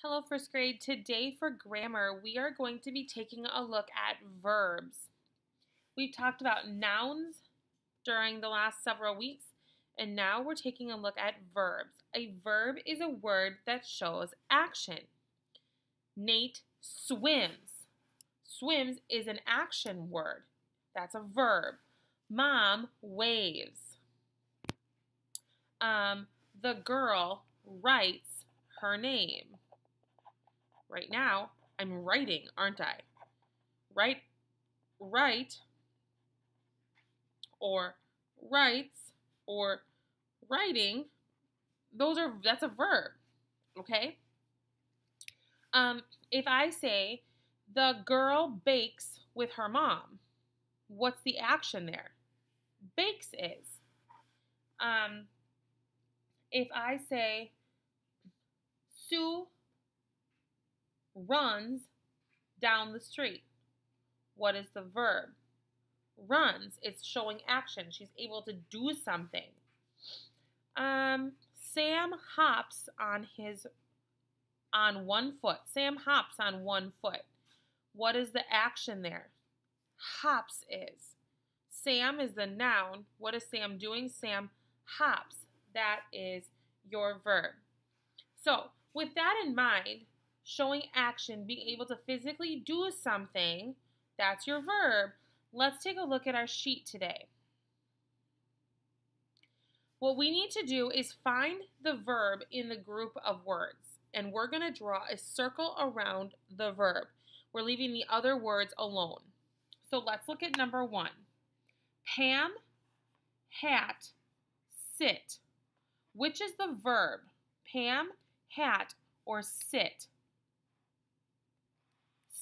Hello, first grade. Today for grammar, we are going to be taking a look at verbs. We've talked about nouns during the last several weeks, and now we're taking a look at verbs. A verb is a word that shows action. Nate swims. Swims is an action word. That's a verb. Mom waves. The girl writes her name. Right now, I'm writing, aren't I? Write, or writes, or writing, that's a verb, okay? If I say, the girl bakes with her mom, what's the action there? Bakes is. If I say, Sue runs down the street, what is the verb? Runs. It's showing action. She's able to do something. Sam hops on one foot. Sam hops on one foot. What is the action there? Hops is. Sam is the noun. What is Sam doing? Sam hops. That is your verb. So, with that in mind, showing action, being able to physically do something, that's your verb. Let's take a look at our sheet today. What we need to do is find the verb in the group of words, and we're going to draw a circle around the verb. We're leaving the other words alone. So let's look at number 1. Pam, hat, sit. Which is the verb? Pam, hat, or sit?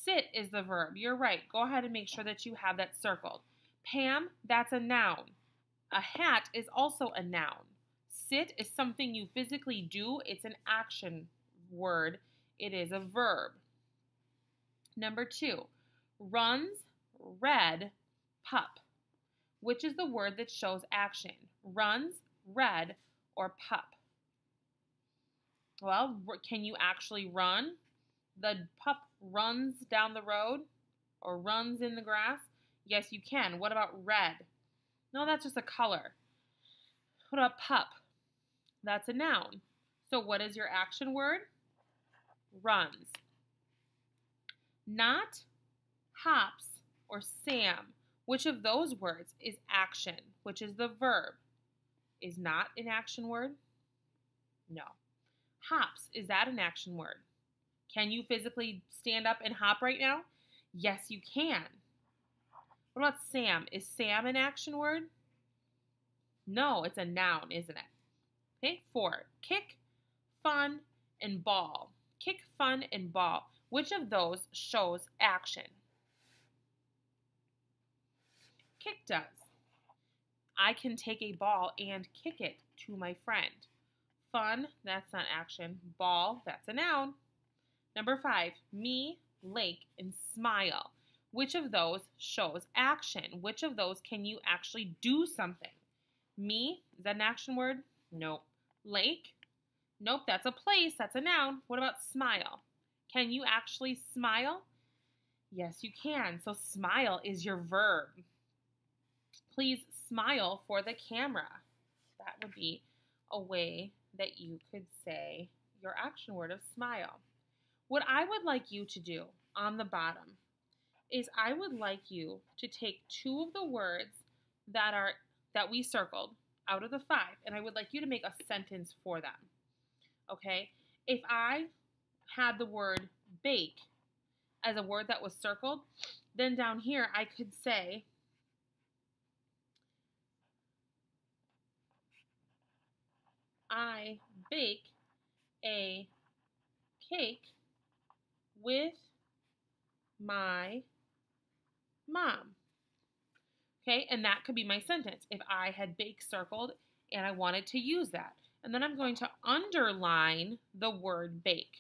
Sit is the verb. You're right. Go ahead and make sure that you have that circled. Pam, that's a noun. A hat is also a noun. Sit is something you physically do. It's an action word. It is a verb. Number 2, runs, read, pup. Which is the word that shows action? Runs, read, or pup? Well, can you actually run? The pup runs down the road or runs in the grass? Yes, you can. What about red? No, that's just a color. What about pup? That's a noun. So what is your action word? Runs. Not, hops, or Sam. Which of those words is action? Which is the verb? Is not an action word? No. Hops, is that an action word? Can you physically stand up and hop right now? Yes, you can. What about Sam? Is Sam an action word? No, it's a noun, isn't it? Okay, 4. Kick, fun, and ball. Kick, fun, and ball. Which of those shows action? Kick does. I can take a ball and kick it to my friend. Fun, that's not action. Ball, that's a noun. Number 5, me, lake, and smile. Which of those shows action? Which of those can you actually do something? Me, is that an action word? Nope. Lake? Nope, that's a place, that's a noun. What about smile? Can you actually smile? Yes, you can. So smile is your verb. Please smile for the camera. That would be a way that you could say your action word of smile. What I would like you to do on the bottom is I would like you to take 2 of the words that we circled out of the 5, and I would like you to make a sentence for them. Okay? If I had the word bake as a word that was circled, then down here I could say, I bake a cake with my mom. Okay, and that could be my sentence if I had bake circled and I wanted to use that. And then I'm going to underline the word bake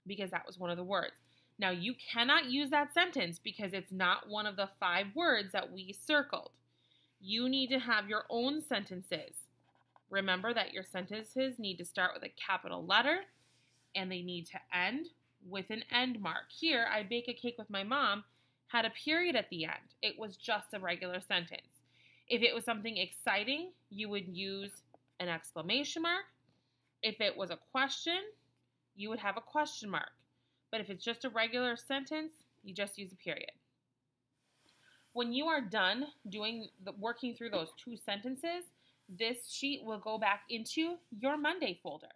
because that was one of the words. Now, you cannot use that sentence because it's not one of the 5 words that we circled. You need to have your own sentences. Remember that your sentences need to start with a capital letter and they need to end with an end mark. Here, I bake a cake with my mom had a period at the end. It was just a regular sentence. If it was something exciting, you would use an exclamation mark. If it was a question, you would have a question mark. But if it's just a regular sentence, you just use a period. When you are done working through those 2 sentences, this sheet will go back into your Monday folder.